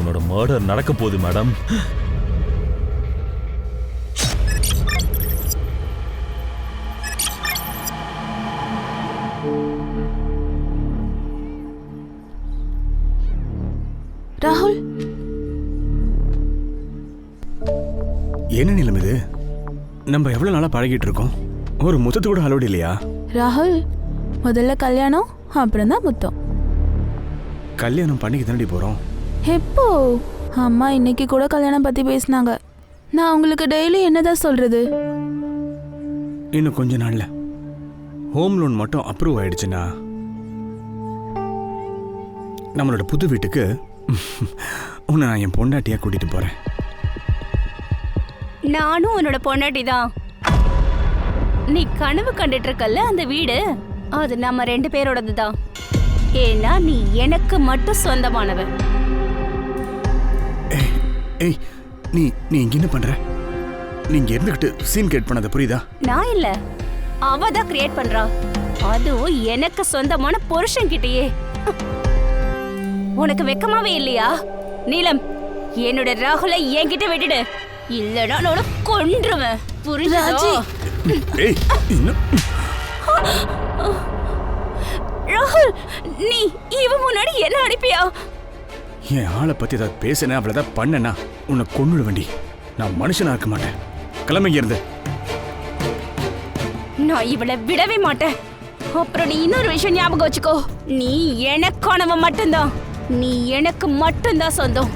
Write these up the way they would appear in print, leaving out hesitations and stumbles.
இன்னைக்கு உன்னோட மர்டர் நடக்க போகுது மேடம். ராகுல், என்ன நிலம் இது? நம்ம எவ்வளவு நாளா பழகிட்டு இருக்கோம், ஒரு முத்தத்து கூட அலோடு இல்லையா? ராகுல், முதல்ல கல்யாணம், அப்புறம் தான் முத்தம். கல்யாணம் பண்ணிக்கு தாண்டி போறோம். எப்போ? அம்மா இன்னைக்கு கூட கல்யாணம் பத்தி பேசினாங்க. நான் உங்களுக்கு டெய்லி என்னதான் சொல்றது? இன்னும் கொஞ்ச நாள்ல ஹோம் லோன் மட்டும் அப்ரூவ் ஆயிடுச்சுன்னா நம்மளோட புது வீட்டுக்கு உன்னை நான் என் பொண்டாட்டியா கூட்டிட்டு போறேன். நானும் உன்னோட பொண்டாட்டி தான். நீ கனவு கண்டுட்டு இருக்கல்ல அந்த வீடு, அது நம்ம 2 பேரோடது தான். ஏன்னா நீ எனக்கு மட்டும் சொந்தமானவன். ஏய், நீ நீ இங்க என்ன பண்ற? நீங்க இருந்துகிட்டு சீன் கிரியேட் பண்ணாத, புரியுதா? நான் இல்ல, அவ தான் கிரியேட் பண்றா. அதுவும் எனக்கு சொந்தமான புருஷன் கிட்டயே. உனக்கு வெக்கமாவே இல்லையா? நீலம், என்னோட ராகுலை என்கிட்ட விட்டுடு, இல்லனா நான் கொன்றுவேன். புரிஞ்சுதா? ஏய், ராகுல், நீ இவ முன்னாடி என்ன அடிப்பியா? என் ஆளை பத்தி ஏதாவது பேசினேன், அவ்வளவுதான் பண்ணனா உன்னை கொன்னுட வேண்டி. நான் மனுஷனா இருக்க மாட்டேன். கிளம்பிங்க இருந்து. நான் இவளை விடவே மாட்டேன். அப்புறம் நீ இன்னொரு விஷயம் ஞாபகம் வச்சுக்கோ, நீ எனக்கானவன் மட்டும்தான். நீ எனக்கு மட்டும்தான் சொந்தம்.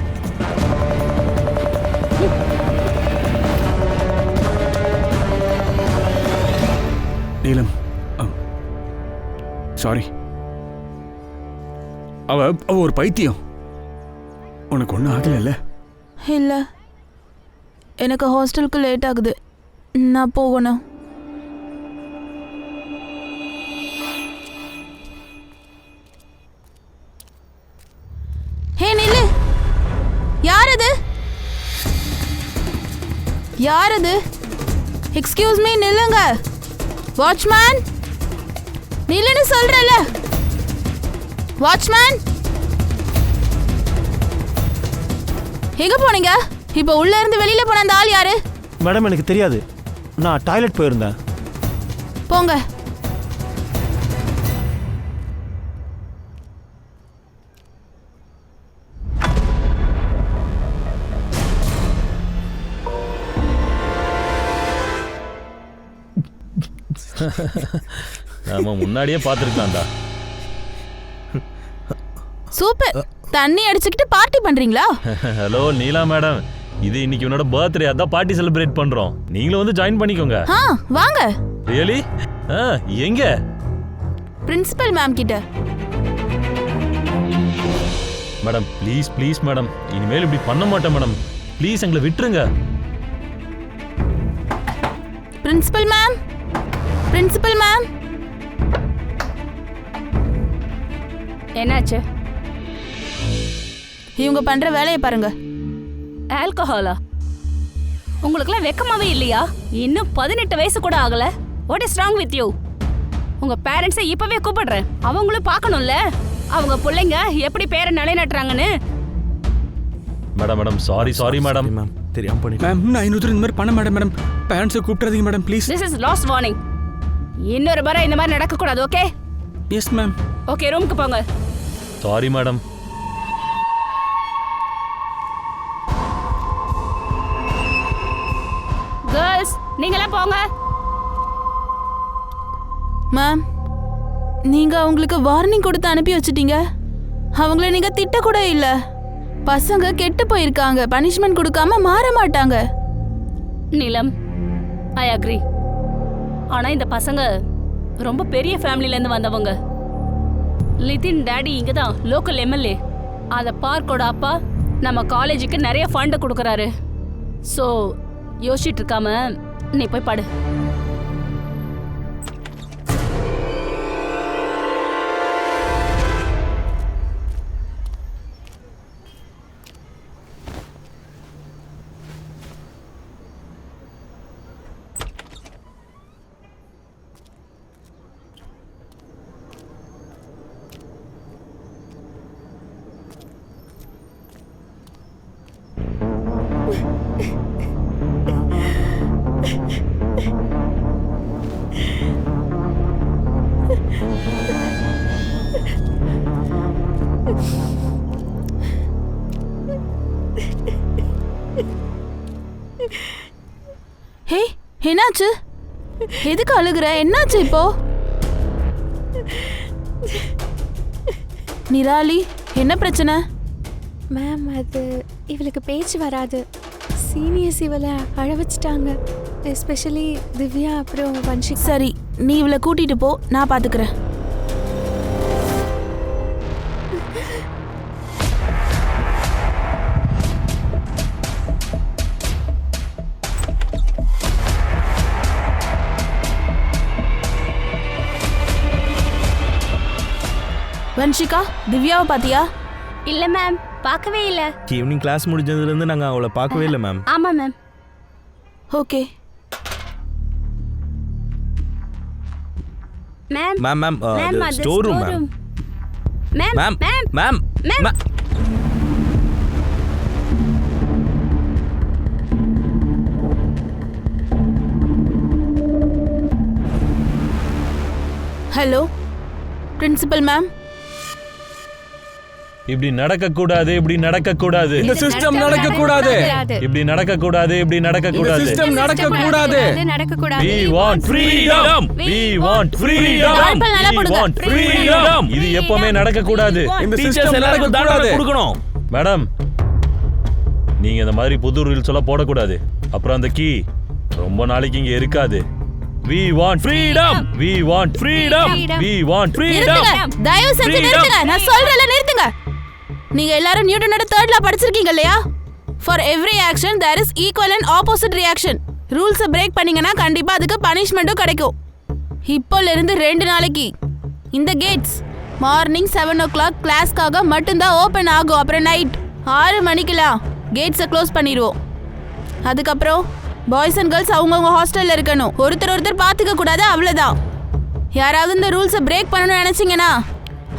நீலம், சாரி. அவ ஒரு பைத்தியம். உனக்கு ஒன்றும் ஆகல? இல்ல, எனக்கு ஹாஸ்டலுக்கு லேட் ஆகுது, நான் போகணும். ஹே நில்லு! யார் அது? யார் அது? எக்ஸ்கியூஸ் மீ, நில்லுங்க. வாட்ச்மேன், நில்லுன்னு சொல்றல. வாட்ச்மேன், எங்க போனீங்க? இப்போ உள்ள இருந்து வெளியில போன அந்த ஆள் யாரு? மேடம், எனக்கு தெரியாது, நான் டாய்லெட் போயிருந்தேன். போங்க. நாம முன்னாடியே பார்த்துருக்கலாம்டா. சூப்பர். தண்ணி அடிச்சுக்கிட்டு பார்ட்டி பண்றீங்களா? ஹலோ நீலா மேடம், இது இன்னைக்கு உன்னோட பர்த்டே, அதான் பார்ட்டி செலிப்ரேட் பண்றோம். நீங்களும் வந்து ஜாயின் பண்ணிக்கோங்க. வாங்க. ரியலி? எங்க? பிரின்சிபல் மேம் கிட்ட. மேடம் ப்ளீஸ் ப்ளீஸ் மேடம், இனிமேல் இப்படி பண்ண மாட்டேன் மேடம். ப்ளீஸ் எங்களை விட்டுருங்க. Principal ma'am, principal ma'am. என்னாச்சு? இவங்க பண்ற வேலையை பாருங்க. ஆல்கஹாலா? உங்களுக்குலாம் வெக்கமாவே இல்லையா? இன்னும் 18 வயசு கூட ஆகல. What is wrong with you? உங்க பேரண்ட்ஸை இப்பவே கூப்பிடுறேன், அவங்களும் பார்க்கணும்ல அவங்க பிள்ளைங்க எப்படி பேரை நிலைநாட்டுறாங்கன்னு. Madam madam sorry sorry madam. Ma'am, தெரியாம பண்ணிட்டேன். மேம், நான் இன்னொரு இந்த மாதிரி பண்ண மாட்டேன் மேடம். பேரண்ட்ஸை கூப்பிடாதீங்க madam, please. This is last warning. இன்னொரு முறை இந்த மாதிரி நடக்க கூடாது, ஓகே? Yes ma'am. ஓகே, ரூமுக்கு போங்க. Sorry madam. கேர்ள்ஸ், நீங்களே போங்க. மேம், நீங்க அவங்களுக்கு வார்னிங் கொடுத்து அனுப்பி வச்சிட்டீங்க. அவங்கள நீங்க திட்ட கூட இல்ல. பசங்க கெட்டு போயிருக்காங்க, பனிஷ்மெண்ட் கொடுக்காம மாற மாட்டாங்க. நீலம், ஐ அக்ரி. ஆனா இந்த பசங்க ரொம்ப பெரிய ஃபேமிலில இருந்து வந்தவங்க. லிதின் டாடி இங்க தான் லோக்கல் எம்எல்ஏ. அந்த பார்க்கோட அப்பா நம்ம காலேஜுக்கு நிறைய ஃபண்ட் கொடுக்கறாரு. ஸோ யோசிச்சுட்டு இருக்காம நீ போய் படு. என்னாச்சு? எதுக்கு அழுகுற? என்னாச்சு இப்போ? நிராலி, என்ன பிரச்சனை? மேம், அது இவளுக்கு பேச்சு வராது. சீனியர்ஸ் இவளை அழ வச்சுட்டாங்க. எஸ்பெஷலி திவ்யா அப்புறம் வன்ஷிகா. சரி, நீ இவளை கூட்டிட்டு போ, நான் பாத்துக்கிறேன். வன்ஷிகா, திவ்யாவை பாத்தியா? இல்ல மேம், பார்க்கவே இல்ல. ஈவினிங் கிளாஸ் முடிஞ்சதுலேருந்து நாங்கள் அவளை பார்க்கவே இல்லை மேம். ஆமா ma'am. Okay. Ma'am ma'am ma'am ma'am, அது store room ma'am. Ma'am ma'am ma'am ma'am ma'am. Hello principal ma'am. இப்படி நடக்க கூடாது, இப்படி நடக்க கூடாது, இந்த சிஸ்டம் நடக்க கூடாது. இப்படி நடக்க கூடாது, இப்படி நடக்க இந்த கூடாது. சிஸ்டம் நடக்க கூடாது. நடக்க கூடாது. We want freedom. We want freedom. வாய்ப்பை நல்லா We கொடுங்க. want freedom. இது எப்பவுமே நடக்க கூடாது. இந்த டீச்சர்ஸ் சிஸ்டம் எல்லாருக்கும் நடக்க தண்டனை கூடாது. கொடுக்கணும். மேடம், நீங்க இந்த மாதிரி புது ரூல்ஸ் எல்லாம் போடக்கூடாது. அப்புறம் அந்த கீ ரொம்ப நாளைக்கு இங்க இருக்காது. We want freedom. We want freedom. We want freedom. நிறுத்துங்க, தயவு செஞ்சு நிறுத்துங்க. நான் சொல்றேன்ல, நிறுத்துங்க. நீங்க எல்லாரும் நியூட்டனோட 3rd லா படிச்சிருக்கீங்க இல்லையா? For every action there is equal and opposite reaction. ரூல்ஸை பிரேக் பண்ணீங்கன்னா கண்டிப்பா அதுக்கு பனிஷ்மெண்ட்டும் கிடைக்கும். இப்போல இருந்து 2 நாளைக்கு இந்த கேட்ஸ் மார்னிங் 7 o'clock கிளாஸ்க்காக மட்டும்தான் ஓப்பன் ஆகும். அப்புறம் நைட் 6 மணிக்கெல்லாம் கேட்ஸை க்ளோஸ் பண்ணிடுவோம். அதுக்கப்புறம் பாய்ஸ் அண்ட் கேர்ள்ஸ் அவங்கவுங்க ஹாஸ்டல்ல இருக்கணும். ஒருத்தர் பார்த்துக்க கூடாது, அவ்வளோதான். யாராவது இந்த ரூல்ஸை பிரேக் பண்ணணும்னு நினைச்சீங்கன்னா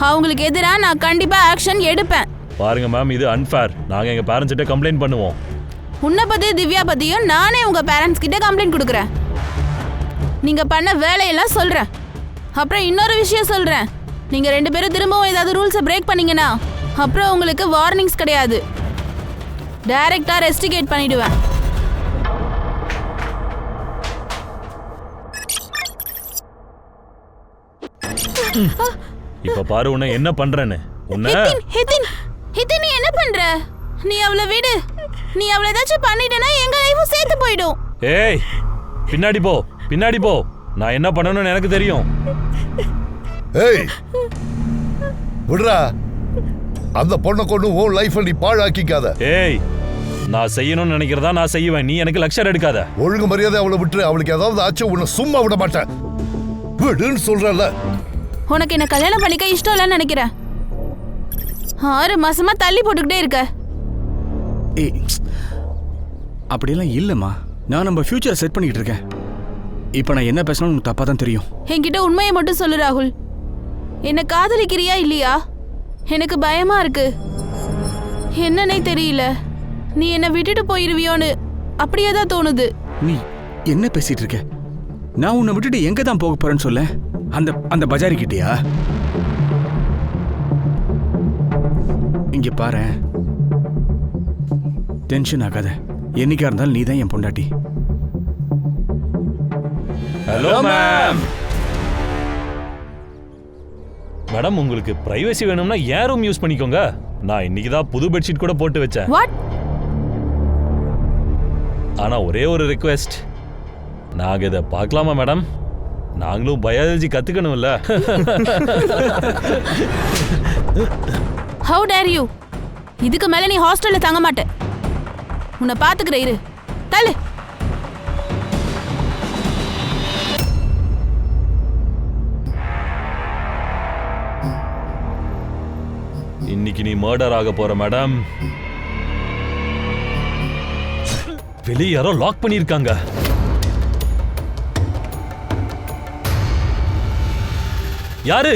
அவங்களுக்கு எதிராக நான் கண்டிப்பா ஆக்ஷன் எடுப்பேன். பாருங்க மேம், இது அன்ஃபேர். நாங்க எங்க பேரண்ட்ஸ் கிட்ட கம்ப்ளைண்ட் பண்ணுவோம். உன்னை பத்தி திவ்யா பத்தியும் நானே உங்க பேரண்ட்ஸ் கிட்ட கம்ப்ளைண்ட் கொடுக்குறேன். நீங்க பண்ண வேலையெல்லாம் சொல்றேன். அப்புறம் இன்னொரு விஷயம் சொல்றேன். நீங்க 2 பேரும் திரும்பவும் ஏதாவது ரூல்ஸை பிரேக் பண்ணீங்கன்னா அப்புறம் உங்களுக்கு வார்னிங்ஸ் கிடையாது. டைரக்டா ரெஸ்டிகேட் பண்ணிடுவேன். இப்ப பாரு உன்னை என்ன பண்றேன்னு. உன்னை ஹிதின், நீ என்ன பண்ற? நீ அவளை விடு. நீ அவளை ஏதாச்சும் பண்ணிட்டனா எங்க லைஃபும் சேர்த்து போயிடும். ஏய், பின்னாடி போ, பின்னாடி போ. நான் என்ன பண்ணணும்னு எனக்கு தெரியும். ஏய் விடுறா, அந்த பொண்ணை கொண்டு உன் லைஃபை நீ பாழாக்கிக்காத. ஏய், நான் செய்யணும்னு நினைக்கிறதா நான் செய்வேன். நீ எனக்கு லக்ஷர் எடுக்காத. ஒழுங்கு மரியாதை அவளை விட்டு. அவளுக்கு ஏதாவது ஆச்சு உன்னை சும்மா விட மாட்டேன். விடுன்னு சொல்றல. உனக்கு என்ன கல்யாணம் பண்ணிக்க இஷ்டம் இல்லைன்னு நினைக்கிறேன். 6 மாசமா தள்ளி போட்டுக்கிட்டே இருக்க. ஏய், அப்படியெல்லாம் இல்லைம்மா. நான் நம்ம ஃபியூச்சரை செட் பண்ணிக்கிட்டு இருக்கேன். இப்போ நான் என்ன பேசணும்னு உனக்கு தப்பாக தான் தெரியும். என்கிட்ட உண்மையை மட்டும் சொல்லு ராகுல். என்ன காதலிக்கிறியா இல்லையா? எனக்கு பயமா இருக்கு. என்னன்னே தெரியல. நீ என்ன விட்டுட்டு போயிருவியோன்னு அப்படியே தான் தோணுது. நீ என்ன பேசிட்டு இருக்க? நான் உன்னை விட்டுட்டு எங்க தான் போக போறேன்னு சொல்ல? அந்த பஜாரி கிட்டயா? இங்க பாரு, டென்ஷன் ஆகாத. என்னைக்கா இருந்தாலும் நீ தான் என் பொண்டாட்டி. Hello ma'am. மேடம், உங்களுக்கு பிரைவசி வேணும்னா ஏன் ரூம் யூஸ் பண்ணிக்கோங்க. நான் இன்னைக்கு தான் புது பெட்ஷீட் கூட போட்டு வச்சேன். வாட்? ஆனா ஒரே ஒரு ரிக்வெஸ்ட். நாங்க இதை பார்க்கலாமா மேடம்? நாங்களும் பயாலஜி கத்துக்கணும்ல. How dare you? இதுக்கு மேல நீ ஹாஸ்டல்ல தங்க மாட்ட. உன்னை பாத்துக்கிற இரு. தள்ளு. இன்னைக்கு நீ மர்டர் ஆக போற மேடம். வெளியே யாரோ லாக் பண்ணிருக்காங்க. யாரு?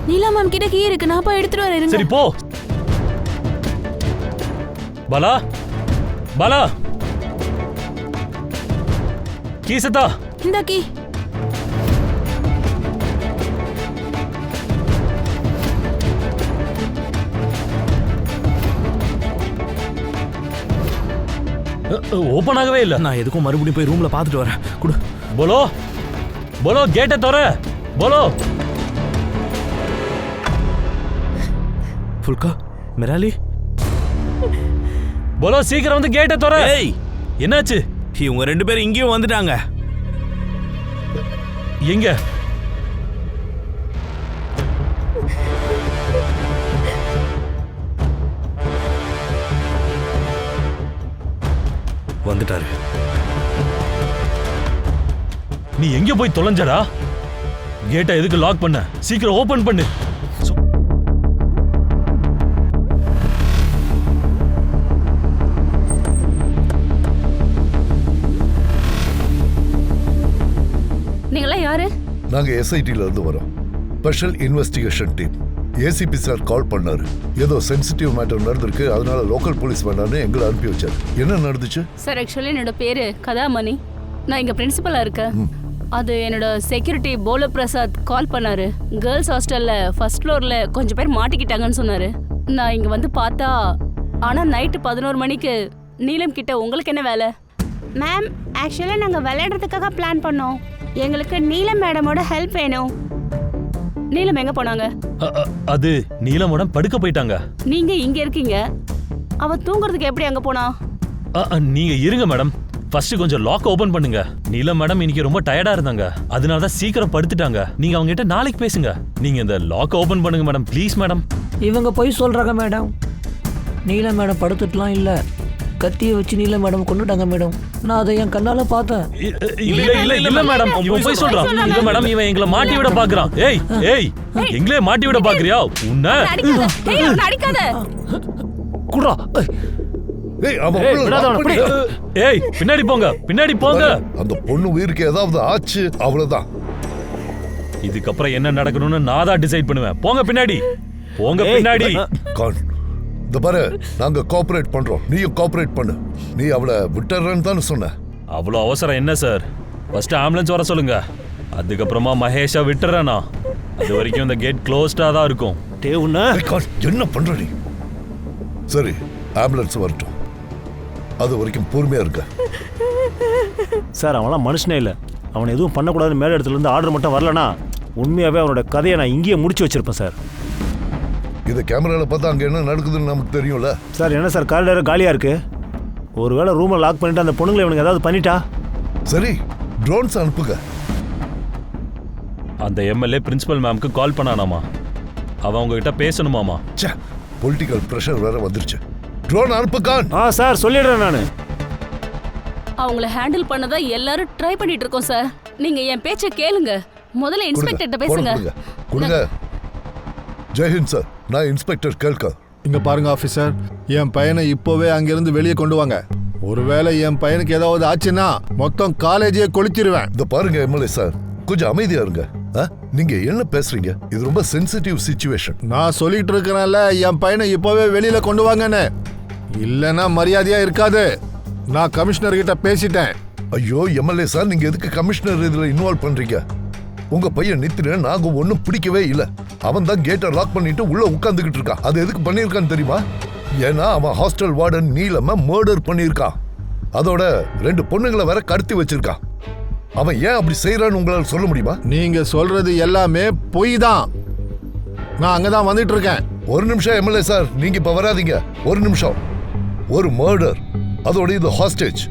நீலா மேம் கிட்ட கீ இருக்கு. நான் போய் எடுத்துட்டு வரேன். சரி போ. பாலா, பாலா, கீசத்தா. இந்த கீ. ஓபன் ஆகவே இல்ல. நான் எதுக்கும் மறுபடியும் போய் ரூம்ல பார்த்துட்டு வரேன். குடு. போலோ போலோ கேட்டை தர. போலோ ஃபுல்கா மிராலி. போலோ சீக்கிரம் வந்து கேட்டை தர. ஏய் என்னாச்சு? இவங்க 2 பேரும் இங்கேயும் வந்துட்டாங்க. எங்க? வந்துட்டாரு. நீ எங்க போய் தொலைஞ்சடா? கேட்டை எதுக்கு லாக் பண்ண? சீக்கிரம் ஓபன் பண்ணு. நீங்களாம் யாரு? நாங்க எஸ்ஐடில இருந்து வரோம். Special investigation team. ACP sir call பண்ணாரு. ஏதோ சென்சிட்டிவ் மேட்டர் நடந்திருக்கு, அதனால லோக்கல் போலீஸ் வேண்டான்னு எங்களை அனுப்பி வச்சாரு. என்ன நடந்துச்சு சார், ஆக்சுவலி என்னோட பேரு கதாமணி. நான் இங்க பிரின்சிபலா இருக்கேன். அது என்னோட செக்யூரிட்டி போல பிரசாத் கால் பண்ணாரு. கேர்ள்ஸ் ஹாஸ்டல்ல ஃபர்ஸ்ட் ஃப்ளோர்ல கொஞ்சம் பேர் மாட்டிக்கிட்டாங்கன்னு சொன்னாரு. நான் இங்க வந்து பார்த்தா, ஆனா நைட்டு 11 மணிக்கு நீலம் கிட்ட உங்களுக்கு என்ன வேலை? மேம், ஆக்சுவலாக நாங்கள் விளையாடுறதுக்காக பிளான் பண்ணோம். எங்களுக்கு நீலம் மேடமோட ஹெல்ப் வேணும். நீலம் எங்க போனாங்க? அது நீலமோடம் படுக்க போயிட்டாங்க. நீங்க இங்க இருக்கீங்க, அவ தூங்குறதுக்கு எப்படி அங்க போனா? நீங்க இருங்க மேடம். ஃபர்ஸ்ட் கொஞ்சம் லாக் ஓபன் பண்ணுங்க. நீலம் மேடம் இன்னைக்கு ரொம்ப டயர்டா இருந்தாங்க, அதனால தான் சீக்கிரம் படுத்துட்டாங்க. நீங்க அவங்க கிட்ட நாளைக்கு பேசுங்க. நீங்க இந்த லாக் ஓபன் பண்ணுங்க மேடம், ப்ளீஸ் மேடம். இவங்க போய் சொல்றாங்க மேடம். நீல மேடம் படுத்துட்டுலாம் இல்ல, கத்தியை வச்சு நீல மேடம் கொண்டுட்டாங்க மேடம். நான் அதை என் கண்ணால பார்த்தேன். இல்ல மேடம், இவன் போய் சொல்றான். இல்ல மேடம், இவன் எங்களை மாட்டி விட பாக்குறான். ஏய் ஏய், எங்களே மாட்டி விட பாக்குறியா? உன்ன அடிக்காத. குடுறா. ஏய் பின்னாடி போங்க, பின்னாடி போங்க. அந்த பொண்ணு உயிருக்கு ஏதாவது ஆச்சு அவ்வளவுதான். இதுக்கப்புறம் என்ன நடக்கணும்னு நான் தான் டிசைட் பண்ணுவேன். போங்க பின்னாடி, போங்க பின்னாடி. இந்த பாரு, நாங்க கோஆபரேட் பண்றோம், நீயும் கோஆபரேட் பண்ணு. நீ அவளை விட்டுறன்னு தானே சொன்ன. அவ்வளோ அவசரம் என்ன சார்? ஃபர்ஸ்ட் ஆம்புலன்ஸ் வர சொல்லுங்க, அதுக்கப்புறமா மகேஷா விட்டுறேனா. அது வரைக்கும் இந்த கேட் க்ளோஸ்டா தான் இருக்கும். என்ன பண்ற நீ? சரி, ஆம்புலன்ஸ் வரட்டும், அது வரைக்கும் பொறுமையா இருக்க. சார், அவன்லாம் மனுஷனே இல்லை. அவனை எதுவும் பண்ணக்கூடாதுன்னு மேலே இடத்துல இருந்து ஆர்டர் மட்டும் வரலனா உண்மையாகவே அவனோட கதையை நான் இங்கேயே முடிச்சு வச்சிருப்பேன் சார். இதை கேமரால பார்த்தா அங்கே என்ன நடக்குதுன்னு நமக்கு தெரியும்ல சார். என்ன சார், காரிடார் காலியாக இருக்கு. ஒருவேளை ரூமை லாக் பண்ணிட்டு அந்த பொண்ணுங்களை இவனுக்கு ஏதாவது பண்ணிட்டா? சரி, ட்ரோன்ஸ் அனுப்புங்க. அந்த எம்எல்ஏ பிரின்சிபல் மேம்க்கு கால் பண்ணானாமா, அவன் உங்ககிட்ட பேசணுமாமா. பொலிட்டிக்கல் பிரஷர் வேற வந்துருச்சு. ட்ரோன் அனுப்புக்கான். சார், சொல்லிடுறேன் நான். அவங்கள ஹேண்டில் பண்ணதா எல்லாரும் ட்ரை பண்ணிட்டு இருக்கோம் சார். நீங்க என் பேச்ச கேளுங்க. முதல்ல இன்ஸ்பெக்டர்ட்ட பேசுங்க. கொடுங்க. ஜெயஹிந்த் சார், நான் இன்ஸ்பெக்டர் கேள்கர். இங்க பாருங்க ஆபீசர், என் பையனை இப்போவே அங்கிருந்து வெளியே கொண்டு வாங்க. ஒருவேளை என் பையனுக்கு ஏதாவது ஆச்சுன்னா மொத்தம் காலேஜே கொளுத்திடுவேன். இந்த பாருங்க எம்எல்ஏ சார், கொஞ்சம் அமைதியா இருங்க. நீங்க என்ன பேசுறீங்க? இது ரொம்ப சென்சிட்டிவ் சிச்சுவேஷன். நான் சொல்லிட்டு இருக்கிறேன்ல, என் பையனை இப்போவே வெளியில கொண்டு வாங்கன்னு. இல்லைன்னா மரியாதையா இருக்காது. நான் கமிஷனர் கிட்ட பேசிட்டேன். ஐயோ எம்எல்ஏ சார், நீங்க எதுக்கு கமிஷனர் இதுல இன்வால்வ் பண்றீங்க? உங்க பையன் நித்திரன் நாங்க ஒன்னும் பிடிக்கவே இல்ல. அவன் தான் கேட்டை லாக் பண்ணிட்டு உள்ள உட்கார்ந்துகிட்டு இருக்கான். அது எதுக்கு பண்ணிருக்கான்னு தெரியுமா? ஏன்னா அவன் ஹாஸ்டல் வார்டன் நீலம மர்டர் பண்ணிருக்கான். அதோட 2 பொண்ணுங்களை வேற கடத்தி வச்சிருக்கான். அவன் ஏன் அப்படி செய்யறான்னு உங்களால சொல்ல முடியுமா? நீங்க சொல்றது எல்லாமே பொய் தான். நான் அங்கதான் வந்துட்டு இருக்கேன். ஒரு நிமிஷம் எம்எல்ஏ சார், நீங்க இப்ப வராதீங்க. ஒரு நிமிஷம். ஒரு மர்டர், அதோட இது ஹாஸ்டேஜ்.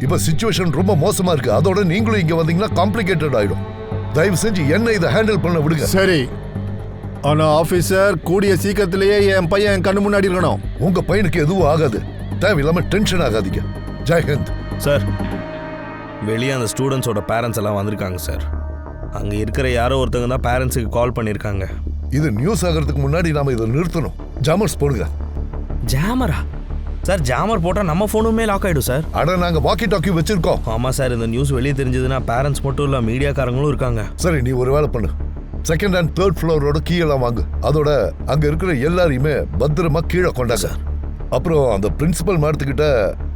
இப்ப சிச்சுவேஷன் ரொம்ப மோசமா இருக்கு. அதோட நீங்களும் இங்க வந்தீங்கன்னா காம்ப்ளிகேட்டட் ஆயிடும். தயவு செஞ்சு என்ன இதை ஹேண்டில் பண்ண விடுங்க. சரி, ஆனா ஆபீசர், கூடிய சீக்கிரத்திலேயே என் பையன் என் கண்ணு முன்னாடி இருக்கணும். உங்க பையனுக்கு எதுவும் ஆகாது. தேவையில்லாம டென்ஷன் ஆகாதீங்க. ஜெயஹிந்த் சார். வெளியே அந்த ஸ்டூடெண்ட்ஸோட பேரண்ட்ஸ் எல்லாம் வந்திருக்காங்க சார். அங்கே இருக்கிற யாரோ ஒருத்தங்க தான் பேரண்ட்ஸுக்கு கால் பண்ணியிருக்காங்க. இது நியூஸ் ஆகிறதுக்கு முன்னாடி நாம இதை நிறுத்தணும். ஜாமர்ஸ் போடுங்க. ஜாமரா? சார், ஜாமர் போட்டால் நம்ம ஃபோனுமே லாக் ஆகிடும் சார். அட, நாங்கள் வாக்கி டாக்கி வச்சிருக்கோம். ஆமாம் சார், இந்த நியூஸ் வெளியே தெரிஞ்சதுன்னா பேரண்ட்ஸ் மட்டும் இல்லை, மீடியாக்காரங்களும் இருக்காங்க. சரி, நீ ஒரு வேலை பண்ணு. 2nd and 3rd ஃப்ளோரோட கீழெல்லாம் வாங்கு. அதோட அங்கே இருக்கிற எல்லாரையுமே பத்திரமா கீழே கொண்டாங்க. அப்புறம் அந்த பிரின்சிபல் மேடத்துக்கிட்ட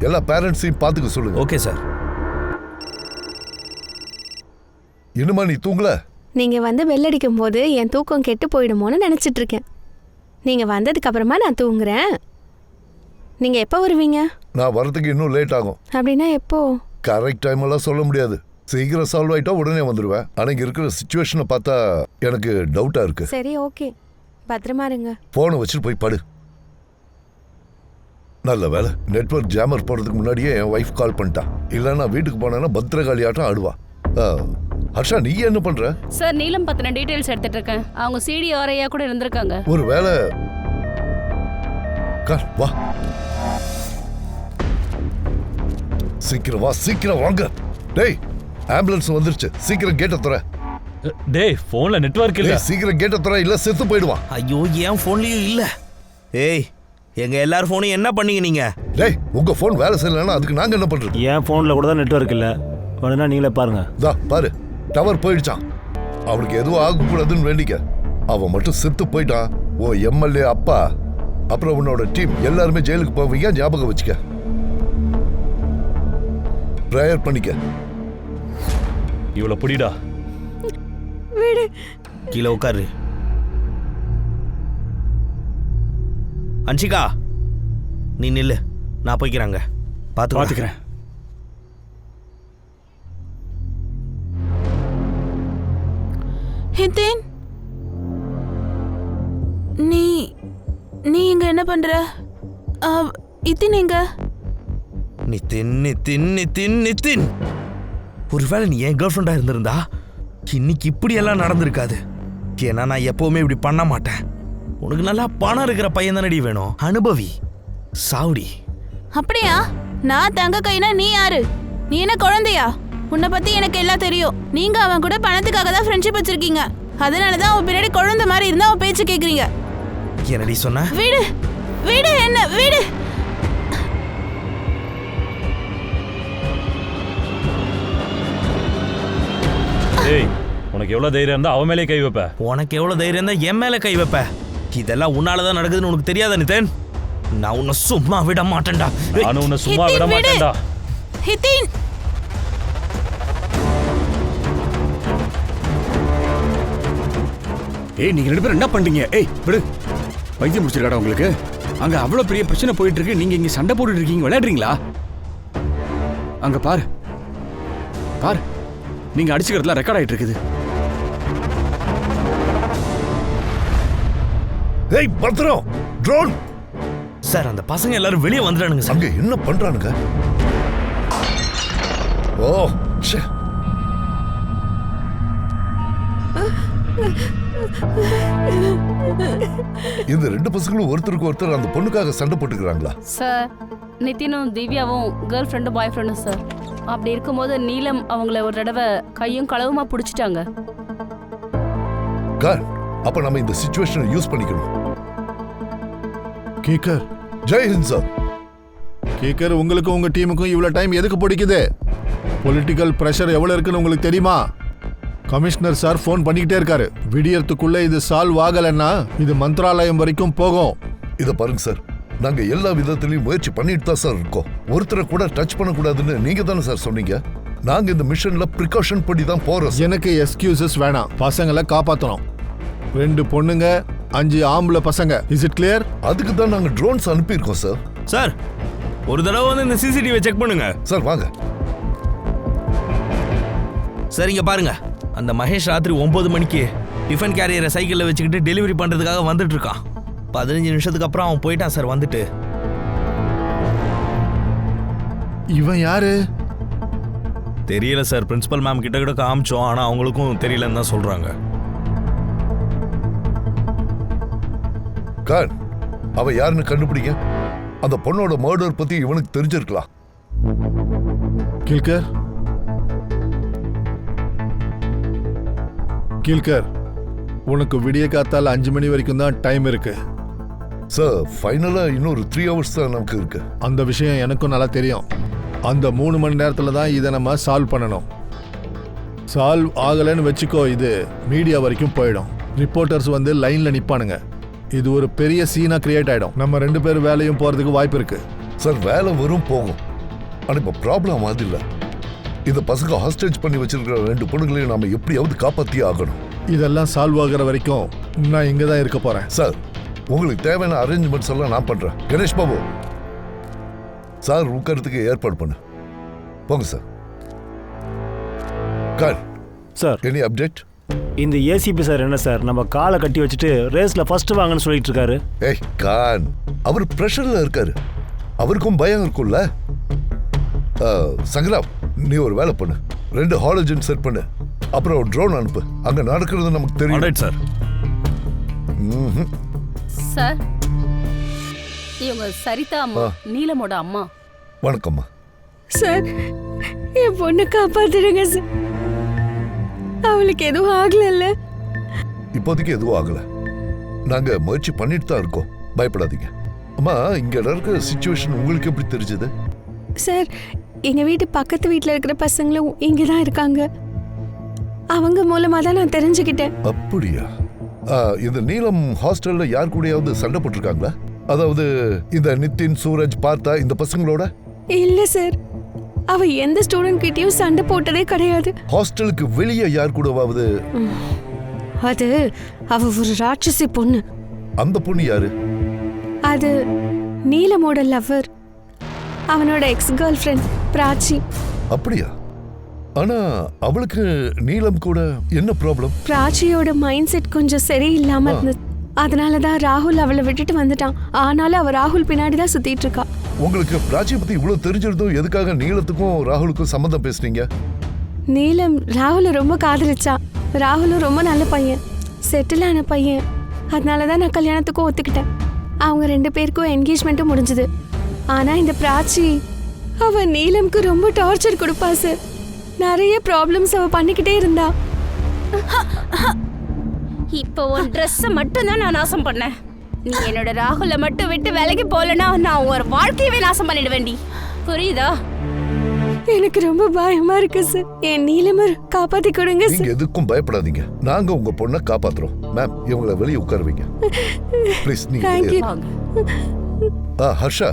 எல்லா பேரண்ட்ஸையும் பார்த்துக்க சொல்லுங்க. Okay sir. இன்னுமா நீ தூங்கல? நீங்க வந்து பெல் அடிக்கும் போது என் தூக்கம் கெட்டு போயிடுமோன்னு நினைச்சிட்டு இருக்கேன். நீங்க வந்ததுக்கு அப்புறமா நான் தூங்குறேன். நீங்க எப்போ வருவீங்க? நான் வரதுக்கு இன்னும் லேட் ஆகும். அப்படின்னா எப்போ? கரெக்ட் டைம் எல்லாம் சொல்ல முடியாது. சீக்கிரம் சால்வ் ஆயிட்டா உடனே வந்துடுவேன். ஆனா இங்க இருக்கிற சிச்சுவேஷனை பார்த்தா எனக்கு டவுட்டா இருக்கு. சரி, ஓகே, பத்திரமா இருங்க. போனை வச்சுட்டு போய் படு. நல்ல வேலை, நெட்வொர்க் ஜாமர் போறதுக்கு முன்னாடியே என் ஒய்ஃப் கால் பண்ணிட்டா. இல்லைன்னா வீட்டுக்கு போனேன்னா பத்திரகாளி ஆட்டம் ஆடுவா. ஹர்ஷா, நீ என்ன பண்ற? சார் நீலம் பத்தின டீடைல்ஸ் எடுத்துட்டு இருக்கேன். அவங்க சிடிஆர்ஐயா கூட இருந்திருக்காங்க. ஒரு வேலை வா, சீக்கிரம் வா, சீக்கிரம் வாங்க. டேய், ஆம்புலன்ஸ் வந்துருச்சு, சீக்கிரம் கேட்ட தர. டேய், போன்ல நெட்வொர்க் இல்ல. சீக்கிரம் கேட்ட தர, இல்ல செத்து போயிடுவான். ஐயோ, என் போன்லயும் இல்ல. ஏய், எங்க எல்லார் போனையும் என்ன பண்ணீங்க நீங்க? டேய், உங்க போன் வேலை செய்யலன்னா அதுக்கு நாங்க என்ன பண்றது? என் போன்ல கூட தான் நெட்வொர்க் இல்ல. வேணும்னா நீங்களே பாருங்க. தா பாரு, டவர் போயிடுச்சான். அவனுக்கு எதுவும் ஆகக்கூடாதுன்னு வேண்டிக்க. அவன் மட்டும் செத்து போயிட்டான். ஓ எம்எல்ஏ அப்பா, அப்புறம் உன்னோட டீம் எல்லாருமே ஜெயிலுக்கு போவீங்க, ஞாபகம் வச்சுக்க. ப்ரேயர் பண்ணிக்க. இவளை புடிடா. கீழே உட்காரு. அன்ஷிகா, நீ நில்லு, நான் போய்க்கிறாங்க. பார்த்துக்கிறேன். ஹிதேன், நீ நீ இங்க என்ன பண்ற? இத்தின் எங்க? நிதின், ஒருவேளை நீ என் கேர்ள் ஃப்ரெண்டா இருந்திருந்தா இன்னைக்கு இப்படி எல்லாம் நடந்திருக்காது. ஏன்னா நான் எப்பவுமே இப்படி பண்ண மாட்டேன். உனக்கு நல்லா பணம் இருக்கிற பையன் தானடி வேணும். அனுபவி, சாவுடி. அப்படியா? நான் தங்க கைனா நீ யாரு? நீ என்ன குழந்தையா? உன்னை பத்தி எனக்கு எல்லாம் தெரியும். நீங்க அவன் கூட பணத்துக்காக தான் ஃப்ரெண்ட்ஷிப் வச்சிருக்கீங்க. அதனாலதான் அவன் பின்னாடி குழந்தை மாதிரி இருந்தா அவன் பேச்சு கேக்குறீங்க. என்னடி சொன்ன? வீடு வீடு என்ன வீடு? டேய், உனக்கு எவ்வளவு தைரியம் இருந்தா அவன் மேலே கை வைப்ப? உனக்கு எவ்வளவு தைரியம் இருந்தா என் மேல கை வைப்ப? இதெல்லாம் உன்னாலதான் நடக்குதுன்னு உனக்கு தெரியாதா நிதன்? நான் உன்னை சும்மா விட மாட்டேன்டா. நானும் உன்னை சும்மா விட மாட்டேன்டா. ஹிதேன், ஏய், நீங்க 2 பேரும் என்ன பண்றீங்க? ஏய், விடு. வைத்தியம் முடிச்சிருக்காடா உங்களுக்கு? அங்க அவ்வளவு பெரிய பிரச்சனை போயிட்டு இருக்கு, நீங்க இங்க சண்டை போட்டுட்டு இருக்கீங்க. விளையாடுறீங்களா? அங்க பாரு பாரு, நீங்க அடிச்சுக்கிறதுல ரெக்கார்ட் ஆயிட்டு இருக்குது. ஏய் பத்திரம், ட்ரோன். சார், அந்த பசங்க எல்லாரும் வெளியே வந்துட்டானுங்க சார். அங்க என்ன பண்றானுங்க? ஓ ச்சே. இந்த 2 பசங்களும் ஒருத்தருக்கு ஒருத்தர் அந்த பொண்ணுக்காக சண்டை போட்டுக்கிறாங்களா? சார், நிதினும் திவ்யாவும் கேர்ள் ஃப்ரெண்டும் பாய் ஃப்ரெண்டும் சார். அப்படி இருக்கும்போது நீலம் அவங்கள ஒரு தடவை கையும் களவுமா பிடிச்சிட்டாங்க. அப்ப நம்ம இந்த சிச்சுவேஷனை யூஸ் பண்ணிக்கணும். கேக்கர், ஜெய் ஹிந்த் சார். கேக்கர், உங்களுக்கும் உங்க டீமுக்கும் இவ்வளவு டைம் எதுக்கு பிடிக்குது? பொலிட்டிக்கல் பிரஷர் எவ்வளவு இருக்குன்னு உங்களுக்கு தெரியுமா? கமிஷனர் சார் ஃபோன் பண்ணிக்கிட்டே இருக்காரு. விடியறதுக்குள்ள இது சால்வ் ஆகலைன்னா இது மந்திராலயம் வரைக்கும் போகும். இத பாருங்க சார், நாங்க எல்லா விதத்திலையும் முயற்சி பண்ணிட்டு தான் சார் இருக்கோம். ஒருத்தரை கூட டச் பண்ணக்கூடாதுன்னு நீங்க தானே சார் சொன்னீங்க. நாங்க இந்த மிஷன்ல ப்ரிகாஷன் படி தான் போறோம். எனக்கு எக்ஸ்கியூசஸ் வேணாம். பசங்களை காப்பாற்றணும். 2 பொண்ணுங்க, 5 ஆம்பளை பசங்க. Is it clear? அதுக்கு தான் நாங்க ட்ரோன்ஸ் அனுப்பியிருக்கோம் சார். சார், ஒரு தடவை வந்து இந்த சிசிடிவி செக் பண்ணுங்க. சார் வாங்க. சார், இங்க பாருங்க. அந்த மகேஷ் ராத்திரி 9 மணிக்கு டிஃபன் கேரியரை சைக்கிளில் வச்சுக்கிட்டு டெலிவரி பண்ணுறதுக்காக வந்துட்டு இருக்கான். 15 நிமிஷத்துக்கு அப்புறம் அவன் போயிட்டான் சார். வந்துட்டு இவன் யாரு தெரியல சார். பிரின்சிபல் மேம் கிட்ட கூட காமிச்சோம், ஆனால் அவங்களுக்கும் தெரியலன்னு தான் சொல்கிறாங்க. அவ யாருன்னு கண்டுபிடிங்க. அந்த பொண்ணோட மர்டர் பத்தி இவனுக்கு தெரிஞ்சிருக்கலாம். கில்கர், கில்கர், உனக்கு விடிய காத்தால 5 மணி வரைக்கும் தான் டைம் இருக்கு சார். ஃபைனலா இன்னொரு 3 hours தான் நமக்கு இருக்கு. அந்த விஷயம் எனக்கும் நல்லா தெரியும். அந்த 3 மணி நேரத்தில் தான் இதை நம்ம சால்வ் பண்ணணும். சால்வ் ஆகலைன்னு வச்சுக்கோ, இது மீடியா வரைக்கும் போயிடும். ரிப்போர்ட்டர்ஸ் வந்து லைன்ல நிப்பானுங்க. இது ஒரு பெரிய சீனா கிரியேட் ஆயிடும். நம்ம 2 பேர் வேலையும் போறதுக்கு வாய்ப்பு இருக்கு. சார், வேலை வரும் போகும். ஆனா இப்ப ப்ராப்ளம் அது இல்ல. இந்த பசங்க ஹாஸ்டேஜ் பண்ணி வச்சிருக்கிற 2 பொண்ணுங்களையும் நாம எப்படியாவது காப்பாத்தியே ஆகணும். இதெல்லாம் சால்வ் ஆகிற வரைக்கும் நான் இங்க தான் இருக்க போறேன். சார், உங்களுக்கு தேவையான அரேஞ்ச்மெண்ட்ஸ் எல்லாம் நான் பண்றேன். கணேஷ் பாபு, சார் உட்காரத்துக்கு ஏற்பாடு பண்ணு. போங்க sir. Khan sir any update? இந்த ஏசிபி சார் என்ன சார் நம்ம காலை கட்டி வச்சுட்டு ரேஸில் ஃபர்ஸ்ட் வாங்கன்னு சொல்லிட்டு இருக்காரு. ஏய் கான், அவர் ப்ரெஷர்ல இருக்காரு, அவருக்கும் பயம் இருக்கும்ல. சங்கராம், நீ ஒரு வேலை பண்ணு, 2 ஹாலஜன் செட் பண்ணு, அப்புறம் ட்ரோன் அனுப்பு. அங்க நடக்கிறது நமக்கு தெரியும் சார். சார், இவங்க சரிதா அம்மா, நீலமோட அம்மா. வணக்கம்மா. சார், என் பொண்ணை காப்பாத்திடுங்க சார். அவளுக்கு எதுவும் ஆகல. இப்போதைக்கு எதுவும் ஆகல, நாங்க முயற்சி பண்ணிட்டு தான் இருக்கோம், பயப்படாதீங்க. அம்மா, இங்க இருக்கிற சிச்சுவேஷன் உங்களுக்கு எப்படி தெரிஞ்சது? சார், எங்க வீட்டு பக்கத்து வீட்டில் இருக்கிற பசங்களும் இங்கே தான் இருக்காங்க. அவங்க மூலமா தான் நான் தெரிஞ்சுக்கிட்டேன். அப்படியா? இந்த நீலம் ஹாஸ்டல்ல யார் கூடயாவது சண்டை போட்டிருக்காங்களா? அதாவது இந்த நிதின், சூரஜ், பார்த்தா இந்த பசங்களோட? இல்ல சார், அவ எந்த ஸ்டூடெண்ட் கிட்டயும் சண்டை போட்டதே கிடையாது. ஹாஸ்டலுக்கு வெளியே யார் கூடவாவது? அது அவ ஒரு ராட்சசி பொண்ணு. அந்த பொண்ணு யாரு? அது நீலமோட லவ்வர், அவனோட எக்ஸ் கேர்ள் ஃப்ரெண்ட் பிராச்சி. அப்படியா? ஆனா அவளுக்கு நீலம் கூட என்ன ப்ராப்ளம்? பிராச்சியோட மைண்ட் செட் கொஞ்சம் சரியில்லாம இருந்தது. அதனாலதான் ராகுல் அவளை விட்டுட்டு வந்துட்டான். ஆனாலும் அவ ராகுல் பின்னாடி தான் சுத்திட்டு இருக்கா. உங்களுக்கு பிராச்சியை பத்தி இவ்வளவு தெரிஞ்சிருந்தும் எதுக்காக நீலத்துக்கும் ராகுலுக்கும் சம்பந்தம் பேசுனீங்க? நீலம் ராகுல ரொம்ப காதலிச்சா. ராகுலும் ரொம்ப நல்ல பையன், செட்டில் ஆன பையன். அதனாலதான் நான் கல்யாணத்துக்கும் ஒத்துக்கிட்டேன். அவங்க 2 பேருக்கும் என்கேஜ்மெண்ட்டும் முடிஞ்சது. ஆனா இந்த பிராச்சி, அவ நீலம்க்கு ரொம்ப டார்ச்சர் கொடுப்பா சார். நிறைய ப்ராப்ளம்ஸ் அவ பண்ணிக்கிட்டே இருந்தா. இப்போ உன் ட்ரெஸ்ஸை மட்டும் தான் நான் நாசம் பண்ணேன். நீ என்னோட ராகுலை மட்டும் விட்டு வேலைக்கு போகலன்னா நான் ஒரு வாழ்க்கையவே நாசம் பண்ணிடுவேண்டி. புரியுதா? எனக்கு ரொம்ப பயமா இருக்கு சார். என் நீலமர் காப்பாத்தி கொடுங்க சார். நீங்க எதுக்கும் பயப்படாதீங்க, நாங்க உங்க பொண்ணை காப்பாத்துறோம். மேம், இவங்களை வெளியே உட்கார வைங்க ப்ளீஸ். நீங்க ஹர்ஷா,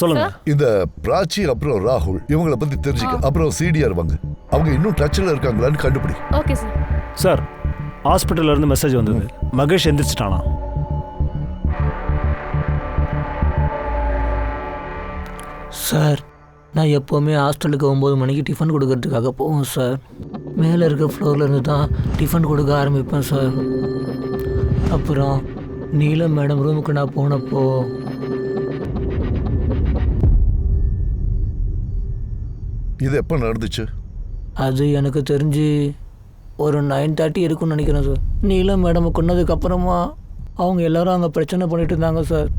சொல்லுங்க. இந்த பிராச்சி அப்புறம் ராகுல் இவங்களை பத்தி தெரிஞ்சுக்க. அப்புறம் சிடிஆர் வாங்க, அவங்க இன்னும் டச்ல இருக்காங்களான்னு கண்டுபிடி. Okay sir. சார், ஹாஸ்பிட்டல்ல இருந்து மெசேஜ் வந்தது, மகேஷ் எந்திரிச்சிட்டானா? சார், நான் எப்போவுமே ஹாஸ்டலுக்கு 9 மணிக்கு டிஃபன் கொடுக்கறதுக்காக போவேன் சார். மேலே இருக்க ஃப்ளோரில் இருந்து தான் டிஃபன் கொடுக்க ஆரம்பிப்பேன் சார். அப்புறம் நீலம் மேடம் ரூமுக்கு நான் போனப்போ இது எப்போ நடந்துச்சு? அது எனக்கு தெரிஞ்சு ஒரு 9:30 இருக்குன்னு நினைக்கிறேன் சார். நீலம் மேடம் கொன்னதுக்கப்புறமா அவங்க எல்லாரும் அங்கே பிரச்சனை பண்ணிட்டு இருந்தாங்க சார்.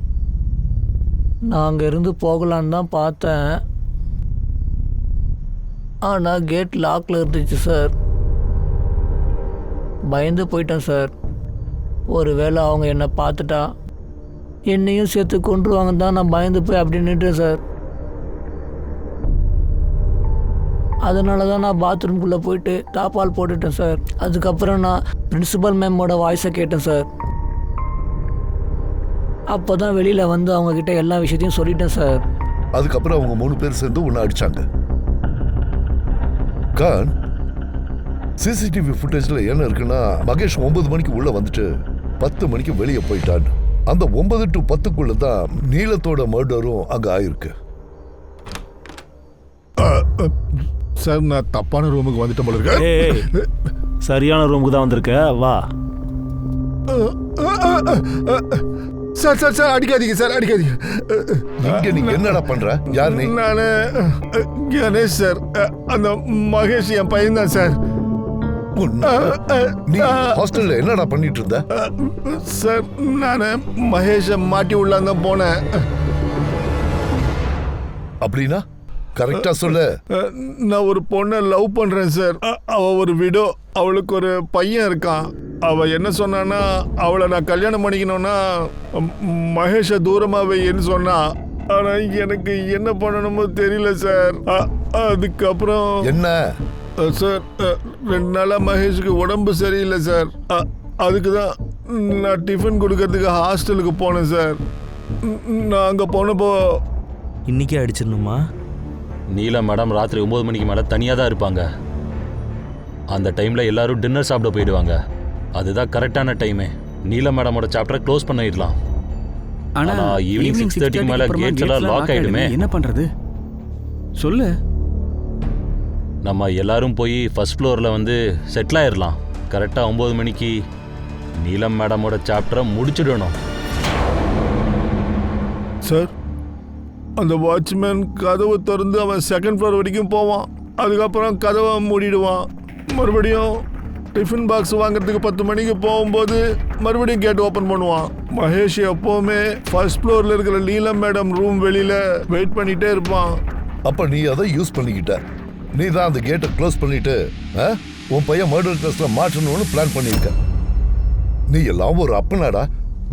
நான் அங்கே இருந்து போகலான்னு தான் பார்த்தேன், ஆனால் கேட் லாக்கில் இருந்துச்சு சார். பயந்து போயிட்டேன் சார். ஒருவேளை அவங்க என்னை பார்த்துட்டா என்னையும் சேர்த்து கொண்டுருவாங்கன்னு தான் நான் பயந்து போய் அப்படி நின்றுட்டேன் சார். அதனால தான் நான் பாத்ரூம்குள்ளே போயிட்டு தாப்பால் போட்டுட்டேன் சார். அதுக்கப்புறம் நான் பிரின்சிபல் மேமோட வாய்ஸை கேட்டேன் சார். அப்போ தான் வெளியில் வந்து அவங்கக்கிட்ட எல்லா விஷயத்தையும் சொல்லிட்டேன் சார். அதுக்கப்புறம் அவங்க 3 பேர் சேர்ந்து உன்னை அடிச்சாங்க. கான், சிசிடிவி ஃபுட்டேஜ்ல என்ன இருக்குன்னா, மகேஷ் 9 மணிக்கு உள்ள வந்துட்டு 10 மணிக்கு வெளியே போயிட்டான். அந்த 9 to 10க்குள்ள தான் நீலத்தோட மர்டரும் அங்க ஆயிருக்கு. சார், நான் தப்பான ரூமுக்கு வந்துட்டேன் போல இருக்கு. சரியான ரூமுக்கு தான் வந்திருக்க, வா. சார் சார் சார், அடிக்காதீங்க சார், அடிக்காதீங்க. நீங்க என்னடா பண்ற? யார் நீ? நானு கணேஷ் சார். அந்த மகேஷ் என் பையன் தான் சார். நீ ஹாஸ்டல்ல என்னடா பண்ணிட்டு இருந்த? சார், நானு மகேஷை மாட்டி உள்ளான் தான் போனேன். அப்படின்னா கரெக்டா சொல்லு. நான் ஒரு பொண்ணை லவ் பண்றேன் சார். அவ ஒரு விடோ, அவளுக்கு ஒரு பையன் இருக்கான். அவ என்ன சொன்னான்னா, அவளை நான் கல்யாணம் பண்ணிக்கணும்னா மகேஷை தூரமா வைன்னு சொன்னா. ஆனா எனக்கு என்ன பண்ணணுமோ தெரியல சார். அதுக்கப்புறம் என்ன சார், 2 நாளா மகேஷுக்கு உடம்பு சரியில்லை சார். அதுக்கு தான் நான் டிஃபன் கொடுக்கறதுக்கு ஹாஸ்டலுக்கு போனேன் சார். நான் அங்கே போனப்போ இன்னைக்கே அடிச்சிடணுமா? நீலா மேடம் ராத்திரி 9 மணிக்கு மேலே தனியாக தான் இருப்பாங்க. அந்த டைமில் எல்லாரும் டின்னர் சாப்பிட போயிடுவாங்க. அதுதான் கரெக்டான டைமே. நீலா மேடமோட சாப்டரை க்ளோஸ் பண்ணிடலாம். ஆனால் ஈவினிங் 6:30க்கு மேலே கேட்ஸ் எல்லாம் லாக் ஆகிடுமே. என்ன பண்ணுறது? சொல்லு. நம்ம எல்லாரும் போய் ஃபர்ஸ்ட் ஃப்ளோரில் வந்து செட்டில் ஆயிடலாம். கரெக்டாக 9 மணிக்கு நீலம் மேடமோட சாப்டரை முடிச்சிடணும். சார், அந்த வாட்ச்மேன் கதவை திறந்து அவன் செகண்ட் ஃப்ளோர் வரைக்கும் போவான். அதுக்கப்புறம் கதவை மூடிடுவான். மறுபடியும் டிஃபன் பாக்ஸ் வாங்குறதுக்கு 10 மணிக்கு போகும்போது மறுபடியும் கேட் ஓப்பன் பண்ணுவான். மகேஷ் எப்போவுமே ஃபர்ஸ்ட் ஃப்ளோரில் இருக்கிற நீலம் மேடம் ரூம் வெளியில் வெயிட் பண்ணிகிட்டே இருப்பான். அப்ப நீ அதை யூஸ் பண்ணிக்கிட்ட. நீ தான் அந்த கேட்டை க்ளோஸ் பண்ணிட்டு உன் பையன் மர்டர் கேஸ்ல மாற்றணும்னு பிளான் பண்ணியிருக்க. நீ எல்லாம் ஒரு அப்பனாடா.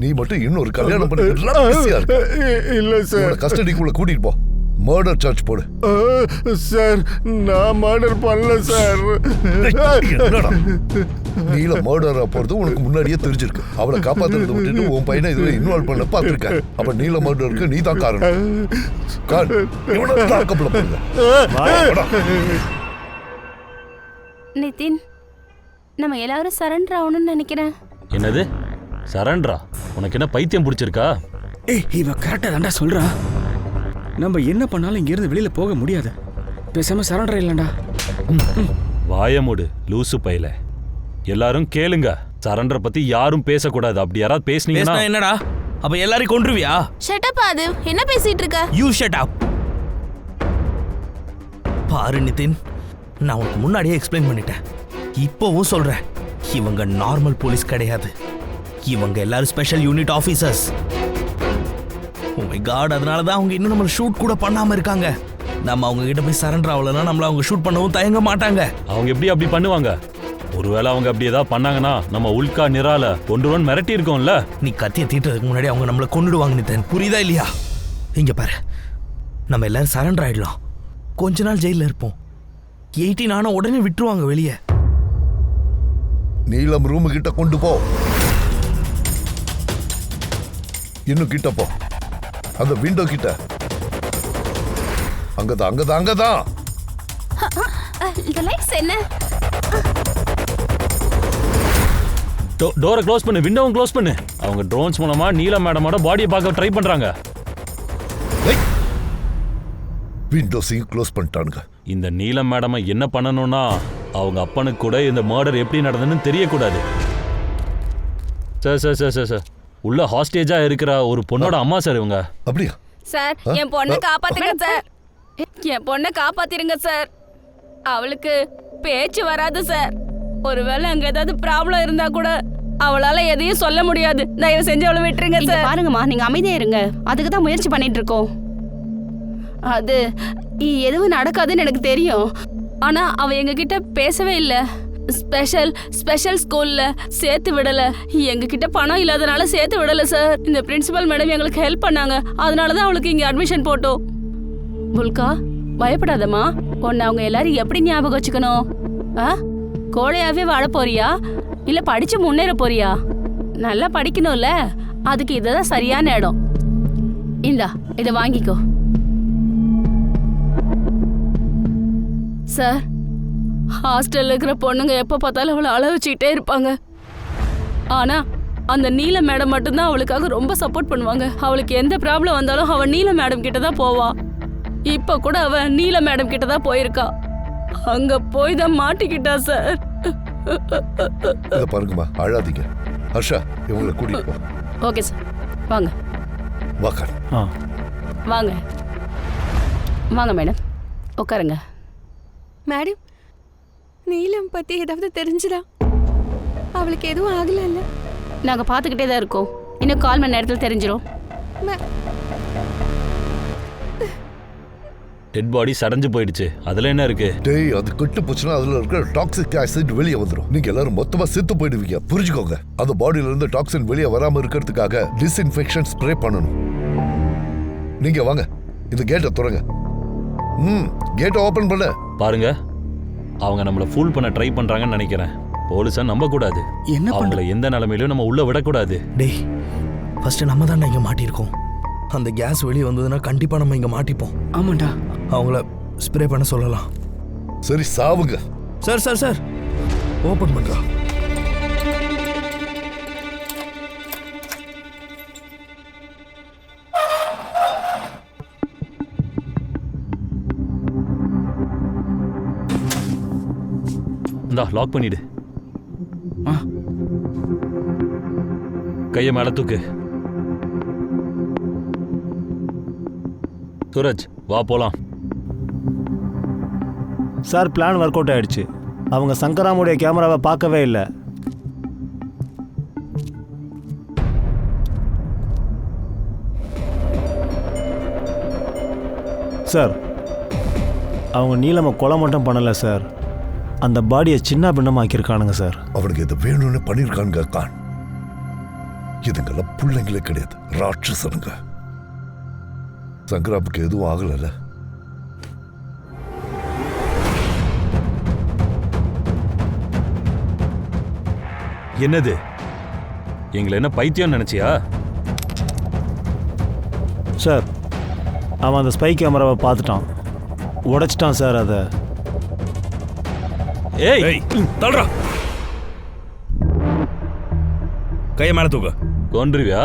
நீ மட்டும் இன்னொரு கல்யாணம் பண்ணிக்கிட்டு இல்லை சார். கஸ்டடிக்குள்ள கூட்டிட்டு போ. மர்டர் சார்ஜ் போடு. சார், நான் மர்டர் பண்ணல சார். நீல மர்டரா போறது உனக்கு முன்னாடியே தெரிஞ்சிருக்கு. அவளை காப்பாத்துறதை விட்டுட்டு உன் பையனை இதுல இன்வால்வ் பண்ண பார்த்திருக்க. அப்ப நீல மர்டருக்கு நீ தான் காரணம். நிதின், நம்ம எல்லாரும் சரண்டர் ஆகணும்னு நினைக்கிறேன். என்னது சரண்டரா? உனக்கு என்ன பைத்தியம் பிடிச்சிருக்கா? ஏய், இவ கரெக்டா தான்டா சொல்றா. நம்ம என்ன பண்ணாலும் இங்க இருந்து வெளியில போக முடியாது. பேசாம சரண்டர் இல்லடா. வாய மூடு லூசு பையல. எல்லாரும் கேளுங்க, சரண்டர் பத்தி யாரும் பேசக்கூடாது. அப்படி யாராவது பேசுனீங்கன்னா என்னடா அப்ப எல்லாரையும் கொன்றுவியா? ஷட் அப் ஆது. என்ன பேசிட்டு இருக்க? You shut up. பாரு நிதின், நான் உனக்கு முன்னாடியே எக்ஸ்பிளைன் பண்ணிட்டேன். இப்போவும் சொல்றேன், இவங்க நார்மல் போலீஸ் கிடையாது. இவங்க எல்லாரும் special unit officers. Oh my god, அதனால தான் அவங்க இன்னும் நம்மளை ஷூட் கூட பண்ணாம இருக்காங்க. நம்ம அவங்க கிட்ட போய் சரண்டர் ஆகலன்னா நம்மள அவங்க ஷூட் பண்ணவும் தயங்க மாட்டாங்க. அவங்க எப்படி அப்படி பண்ணுவாங்க? ஒருவேளை அவங்க அப்படி ஏதாவது பண்ணாங்கன்னா நம்ம உல்கா நிரால கொண்டுருவன் மிரட்டி இருக்கோம்ல. நீ கத்தியை தீட்டுறதுக்கு முன்னாடி அவங்க நம்மளை கொண்டுடுவாங்க நிதன், புரியுதா இல்லையா? இங்க பாரு, நம்ம எல்லாரும் சரண்டர் ஆயிடலாம். கொஞ்ச நாள் ஜெயில இருப்போம். 18 ஆனா உடனே விட்டுருவாங்க வெளியே. நீலம் ரூமு கிட்ட கொண்டு போ. இன்னும் கிட்ட போ. அந்த விண்டோ கிட்ட. அங்கதான் அங்கதான் அங்கதான். இந்த லைட்ஸ் என்ன? டோரை க்ளோஸ் பண்ணு, விண்டோவும் க்ளோஸ் பண்ணு. அவங்க ட்ரோன்ஸ் மூலமா நீலம் மேடமோட பாடியை பார்க்க ட்ரை பண்றாங்க. விண்டோஸையும் க்ளோஸ் பண்ணிட்டானுங்க. இந்த நீலம் மேடமை என்ன பண்ணணும்னா அவங்க அப்பனுக்கு கூட இந்த மர்டர் எப்படி நடந்ததுன்னு தெரியக்கூடாது. Sir sir sir sir sir உள்ள ஹாஸ்டேஜா இருக்கிற ஒரு பொண்ணோட அம்மா சார் இவங்க. அப்படியா சார், என் பொண்ணை காப்பாத்துங்க சார். என் பொண்ணை காப்பாத்திருங்க சார். அவளுக்கு பேச்சு வராது சார். ஒருவேளை அங்க ஏதாவது ப்ராப்ளம் இருந்தா கூட அவளால எதையும் சொல்ல முடியாது. தயவு செஞ்சு அவளை விட்டுருங்க சார். பாருங்கம்மா, நீங்க அமைதியா இருங்க. அதுக்கு தான் முயற்சி பண்ணிட்டு இருக்கோம். அது எதுவும் நடக்காதுன்னு எனக்கு தெரியும். ஆனா அவ எங்ககிட்ட பேசவே இல்லை. ஸ்பெஷல் ஸ்கூல்ல சேர்த்து விடல. எங்ககிட்ட பணம் இல்லாதனால சேர்த்து விடல சார். இந்த பிரின்சிபல் மேடம் எங்களுக்கு ஹெல்ப் பண்ணாங்க. அதனாலதான் அவளுக்கு இங்க அட்மிஷன் போட்டோம். புல்கா, பயப்படாதம்மா. உன்னை அவங்க எல்லாரும் எப்படி ஞாபகம் வச்சுக்கணும்? கோழையாவே வாழ போறியா இல்ல படிச்சு முன்னேற போறியா? நல்லா படிக்கணும்ல, அதுக்கு இதுதான் சரியான இடம். இந்தா, இதை வாங்கிக்கோ சார். ஹாஸ்டல்ல இருக்கிற பொண்ணுங்க எப்ப பார்த்தாலும் அவளை அழ வச்சுக்கிட்டே இருப்பாங்க. ஆனா அந்த நீல மேடம் மட்டும்தான் அவளுக்காக ரொம்ப சப்போர்ட் பண்ணுவாங்க. அவளுக்கு எந்த ப்ராப்ளம் வந்தாலும் அவ நீல மேடம் கிட்ட தான் போவா. இப்ப கூட அவ நீல மேடம் கிட்ட தான் போயிருக்கா. அங்க போய் தான் மாட்டிக்கிட்டா சார். பாருங்கம்மா, அழாதீங்க. ஹர்ஷா, இவங்களை கூட்டிட்டு போ. ஓகே சார், வாங்க வாங்க வாங்க வாங்க மேடம், உட்காருங்க. மேடம், நீலம் பத்தி ஏதாவது தெரிஞ்சுதா? அவளுக்கு எதுவும் ஆகல இல்ல? நாங்க பாத்துக்கிட்டே தான் இருக்கோம். இன்னும் 1/4 மணி நேரத்தில் தெரிஞ்சிடும். டெட் பாடி சடைஞ்சு போயிடுச்சு. அதுல என்ன இருக்கு? டேய், அது கெட்டு போச்சுன்னா அதுல இருக்கிற டாக்ஸிக் ஆசிட் வெளியே வந்துடும். நீங்க எல்லாரும் மொத்தமா செத்து போயிடுவீங்க. புரிஞ்சுக்கோங்க. அந்த பாடியில இருந்து டாக்ஸின் வெளியே வராம இருக்கிறதுக்காக டிஸ்இன்ஃபெக்ஷன் ஸ்ப்ரே பண்ணணும். நீங்க வாங்க, இந்த கேட்டை திறங்க. கேட்டை ஓபன் பண்ண. பாருங்க, அவங்க நம்மள ஃபூல் பண்ண ட்ரை பண்றாங்கன்னு நினைக்கிறேன். போலீஸை நம்ப கூடாது. அவங்கள எந்த நிலைமையிலும் நம்ம உள்ள விடக்கூடாது. டேய், ஃபர்ஸ்ட் நம்ம தான் இங்க மாட்டிருக்கோம். அந்த கேஸ் வெளியே வந்ததுன்னா கண்டிப்பா நம்ம இங்க மாட்டிப்போம். ஆமாண்டா. அவங்கள ஸ்ப்ரே பண்ண சொல்லலாம். சரி, சாவுங்க. சார் சார் சார், ஓபன் பண்றா. இந்தா லாக் பண்ணிடு. ஆ. கையை மேல தூக்கு. சூரஜ் வா போலாம். சார் பிளான் ஒர்க் அவுட் ஆயிடுச்சு. அவங்க சங்கராமுடைய கேமராவை பார்க்கவே இல்லை. சார் அவங்க நீலமை கொலை மட்டும் பண்ணலை சார், அந்த பாடியை சின்ன பின்னமாக்கியிருக்கானுங்க சார். அவனுக்கு இது வேணும்னு பண்ணியிருக்கானுங்க கான். இதுங்கெல்லாம் பிள்ளைங்களே கிடையாது, ராட்சசனுங்க. சங்கராமுக்கு எதுவும் ஆகல. என்னது, எங்களை என்ன பைத்தியம் நினைச்சியா? சார் அவன் அந்த ஸ்பை கேமராவை பார்த்துட்டான், உடைச்சிட்டான் சார் அதை. ஏய் தள்ளுறா, கையை மேலே தூக்க. கொன்றுவியா?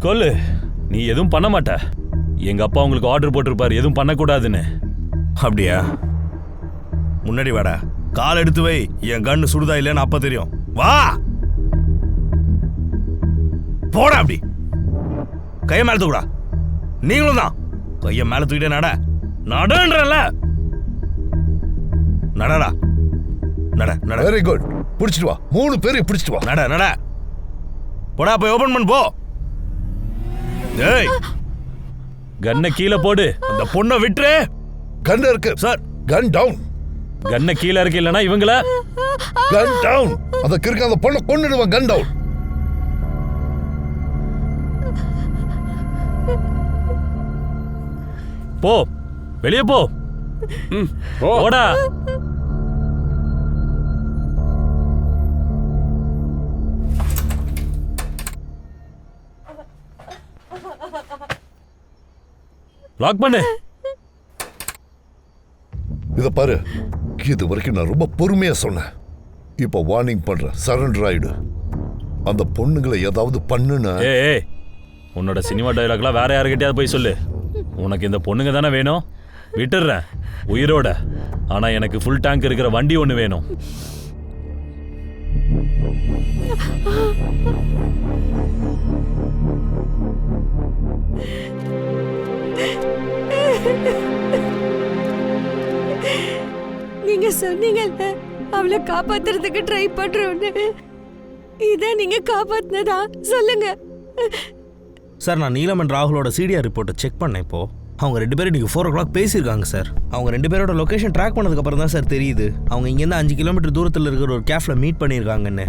கொல்லு, நீ எதுவும் பண்ண மாட்ட. எங்க அப்பா உங்களுக்கு ஆர்டர் போட்டிருப்பாரு எதுவும் பண்ணக்கூடாதுன்னு. அப்படியா? முன்னாடி வாடா, கால் எடுத்து வை. என் கண்ணு சுடுதா இல்லைன்னு அப்ப தெரியும். வா போடா, அப்படி கையை மேல தூக்குடா. நீங்களும் தான் கையை மேல தூக்கிட்டே நட. நடன்றல நடடா, நட நட. வெரி குட், பிடிச்சிட்டு வா. 3 பேரையும் பிடிச்சிட்டு வா. நட நட, போடா போய் ஓபன் பண்ணு போ. ஏய் கன்னை கீழே போடு. அந்த பொண்ணை விட்டுரு. கன் இருக்கு சார். கன் டவுன். கன்னை கீழே இருக்கு, இல்லைன்னா இவங்கள. கன் டவுன். அந்த கிறுக்க அந்த பொண்ணை கொன்னுடுவான். கன் டவுன். போ, வெளியே போ. போடா. லாக் பண்ணு. இத பாரு, இது வரைக்கும் நான் ரொம்ப பொறுமையா சொன்னேன். இப்ப வார்னிங் பண்றேன், சரண்டர் ஆயிடு. அந்த பொண்ணுங்களை ஏதாவது பண்ணுனா. ஏய், உன்னோட சினிமா டயலாக்லாம் வேற யாருக்கிட்டயாவது போய் சொல்லு. உனக்கு இந்த பொண்ணுங்க தானே வேணும், விட்டுடுறேன் உயிரோட. ஆனா எனக்கு ஃபுல் டேங்க் இருக்கிற வண்டி ஒன்று வேணும். நீங்க சொன்னீங்கல்ல அவளை காப்பாத்துறதுக்கு ட்ரை பண்றோன்னு, இதை நீங்க காப்பாத்தினதா? சொல்லுங்க சார், நான் நீலம் அண்ட் ராகுலோட சிடிஆர் ரிப்போர்ட்டை செக் பண்ணேன். இப்போ அவங்க 2 பேரும் இன்னைக்கு 4 o'clock பேசியிருக்காங்க சார். அவங்க 2 பேரோட லொக்கேஷன் ட்ராக் பண்ணதுக்கப்புறம் தான் சார் தெரியுது அவங்க இங்கேருந்து 5 கிலோமீட்டர் தூரத்தில் இருக்கிற ஒரு கேஃப்ல மீட் பண்ணியிருக்காங்கன்னு.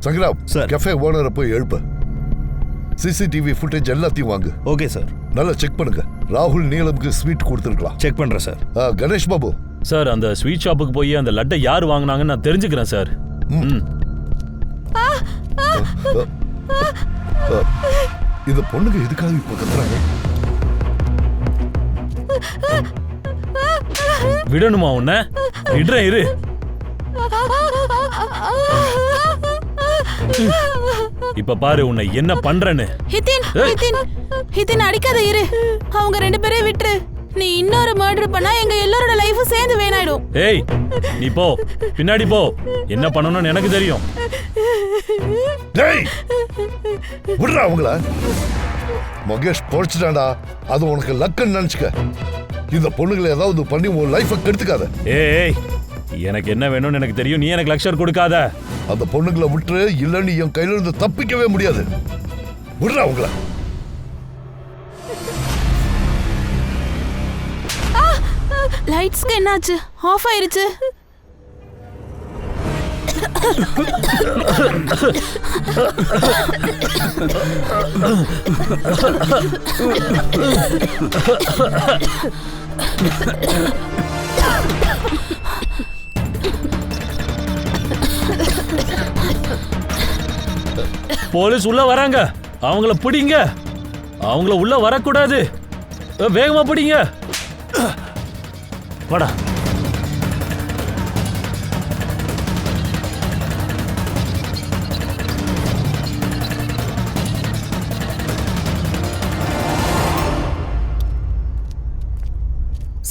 சங்கராம் சார், கஃபே ஓனரை போய் எழுப்ப. சிசிடிவி ஃபுட்டேஜ் எல்லாத்தையும் வாங்கு. Okay sir. நல்லா செக் பண்ணுங்க. ராகுல் நீலமுக்கு ஸ்வீட் கொடுத்துருக்கலாம். செக் பண்ணுறேன் சார். கணேஷ் பாபு சார், அந்த ஸ்வீட் ஷாப்புக்கு போய் அந்த லட்டை யார் வாங்கினாங்கன்னு நான் தெரிஞ்சுக்கிறேன் சார். இந்த பொண்ணுங்க எதுக்காக இப்ப கத்துறாங்க? விடணுமா உன்னை? விடுறேன் இரு. இப்ப பாரு உன்னை என்ன பண்றேன்னு. ஹிதின் ஹிதின் ஹிதின் அடிக்காத, இரு. அவங்க 2 பேரையும் விட்டுரு. நீ இன்னொரு மர்டர் பண்ணா எங்க எல்லாரோட லைஃபும் சேர்ந்து வேணாயிடும். ஏய், நீ போ, பின்னாடி போ. என்ன பண்ணணும்னு எனக்கு தெரியும். டேய், விடுறா அவங்கள. மகேஷ் பொழைச்சிட்டான்டா, அது உனக்கு லக்குன்னு நினைச்சுக்க. இந்த பொண்ணுங்களை ஏதாவது பண்ணி உன் லைஃபை கெடுத்துக்காத. ஏய், எனக்கு என்ன வேணும்னு எனக்கு தெரியும். நீ எனக்கு லக்ஷர் கொடுக்காத. அந்த பொண்ணுங்களை விட்டுரு, இல்லன்னு என் கையில இருந்து தப்பிக்கவே முடியாது. விடுறா அவங்கள. லைட்ஸ்க்கு என்னாச்சு? ஆஃப் ஆயிருச்சு. போலீஸ் உள்ள வராங்க, அவங்கள பிடிங்க. அவங்கள உள்ள வரக்கூடாது, வேகமா பிடிங்க. வாடா.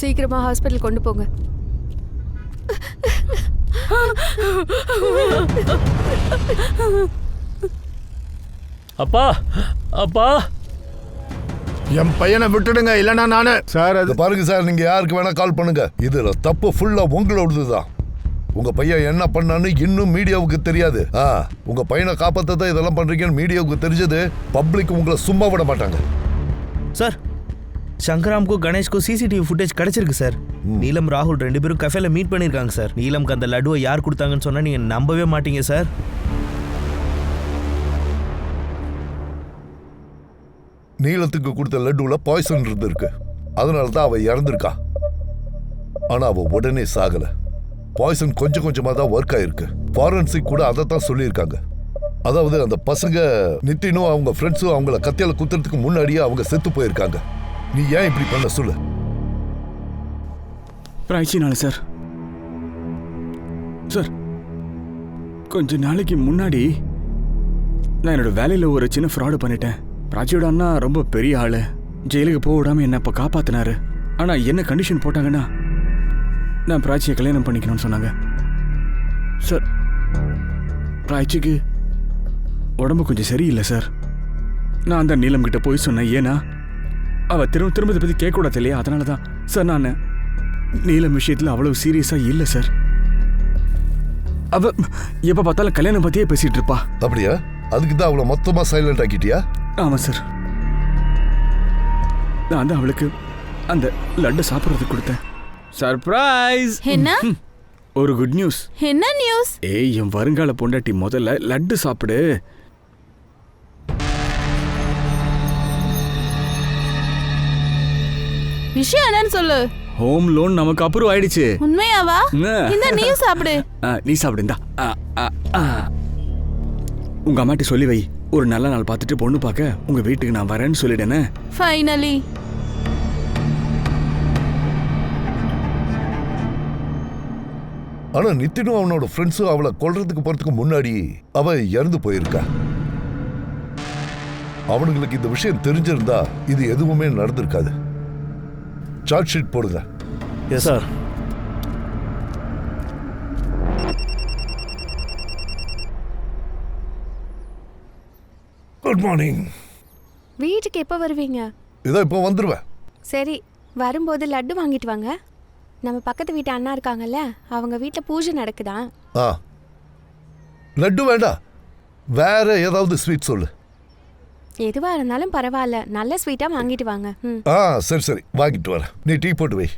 சீக்கிரமா ஹாஸ்பிட்டல் கொண்டு போங்க. அப்பா அப்பா என் பையனை விட்டுடுங்க இல்லைன்னா நானு சார் அது இது பாருங்க சார், நீங்க யாருக்கு வேணா கால் பண்ணுங்க. இதுல தப்பு ஃபுல்லா உங்களோடது தான். உங்க பையன் என்ன பண்ணான்னு இன்னும் மீடியாவுக்கு தெரியாது. உங்க பையனை காப்பாத்த இதெல்லாம் பண்றீங்கன்னு மீடியாவுக்கு தெரிஞ்சது பப்ளிக் உங்களை சும்மா விட மாட்டாங்க. சார் சங்கராமுக்கும் கணேஷ்க்கும் சிசிடிவி ஃபுட்டேஜ் கிடைச்சிருக்கு சார். நீலம் ராகுல் 2 பேரும் கஃபேல மீட் பண்ணியிருக்காங்க சார். நீலம்க்கு அந்த லட்டுவை யார் கொடுத்தாங்கன்னு சொன்னா நீங்க நம்பவே மாட்டீங்க சார். நீலத்துக்கு கொடுத்த லட்டுல பாய்சன் இருந்திருக்கு. அதனால தான் அவ இறந்திருக்கா. ஆனா அவ உடனே சாகல. பாய்சன் கொஞ்சம் கொஞ்சமா தான் ஒர்க் ஆயிருக்கு. ஃபாரன்சிக் கூட அதை தான் சொல்லியிருக்காங்க. அதாவது அந்த பசங்க நித்தினும் அவங்க ஃப்ரெண்ட்ஸும் அவங்கள கத்தியால குத்துறதுக்கு முன்னாடியே அவங்க செத்து போயிருக்காங்க. நீ ஏன் இப்படி பண்ண சொல்லு? பிராய்ச்சினால சார். சார் கொஞ்ச நாளைக்கு முன்னாடி நான் என்னோட வேலையில் ஒரு சின்ன ஃப்ராடு பண்ணிட்டேன். ராஜியோட அண்ணா ரொம்ப பெரிய ஆளு. ஜெயிலுக்கு போக விடாம என்ன அப்போ காப்பாத்தினாரு. ஆனால் என்ன கண்டிஷன் போட்டாங்கன்னா நான் பிராச்சியை கல்யாணம் பண்ணிக்கணும்னு சொன்னாங்க. சார் பிராச்சிக்கு உடம்பு கொஞ்சம் சரியில்லை சார். நான் அந்த நீலம் கிட்ட போய் சொன்னேன். ஏன்னா அவள் திரும்ப திரும்ப இதை பற்றி கேட்கக்கூடாது இல்லையா? அதனால தான் சார் நான் நீலம் விஷயத்தில் அவ்வளவு சீரியஸாக இல்லை சார். அவ எப்போ பார்த்தாலும் கல்யாணம் பற்றியே பேசிகிட்டு இருப்பா. அப்படியா? அதுக்கு தான் அவளை மொத்தமாக சைலண்ட் ஆக்கிட்டியா? ஆமாம் சார். நான் தான் அவளுக்கு அந்த லட்டு சாப்பிட்றதுக்கு கொடுத்தேன். சர்ப்ரைஸ்! என்ன? ஒரு குட் நியூஸ். என்ன நியூஸ்? ஏய், என் வருங்கால பொண்டாட்டி முதல்ல லட்டு சாப்பிடு. விஷயம் என்னன்னு சொல்லு. ஹோம் லோன் நமக்கு அப்ரூவ் ஆயிடுச்சு. உண்மையாவா? இந்த நீ சாப்பிடு. நீ சாப்பிடு. இந்தா. உங்க அம்மாட்டி சொல்லி வை, ஒரு நல்ல நாள் பார்த்துட்டு பொண்ணு பார்க்க உங்க வீட்டுக்கு நான் வரேன்னு சொல்லிட்டேனே. ஃபைனலி. ஆனா நித்தினும் அவனோட ஃப்ரெண்ட்ஸும் அவளை கொல்றதுக்கு போறதுக்கு முன்னாடி அவ இறந்து போயிருக்கா. அவனுங்களுக்கு இந்த விஷயம் தெரிஞ்சிருந்தா இது எதுவுமே நடந்திருக்காது. சார்ட் ஷீட் போடுங்க. Yes sir. Good morning. வீட்டுக்கு எப்போ வருவீங்க? இதோ இப்போ வந்துருவேன். சரி, வரும்போது லட்டு வாங்கிட்டு வாங்க. நம்ம பக்கத்து வீட்டு அண்ணா இருக்காங்கல்ல, அவங்க வீட்டில் பூஜை நடக்குதா. லட்டு வேண்டாம், வேற ஏதாவது ஸ்வீட் சொல்லு. எதுவாக இருந்தாலும் பரவாயில்ல, நல்ல ஸ்வீட்டாக வாங்கிட்டு வாங்க. சரி சரி, வாங்கிட்டு வரேன். நீ டீ போட்டு வை.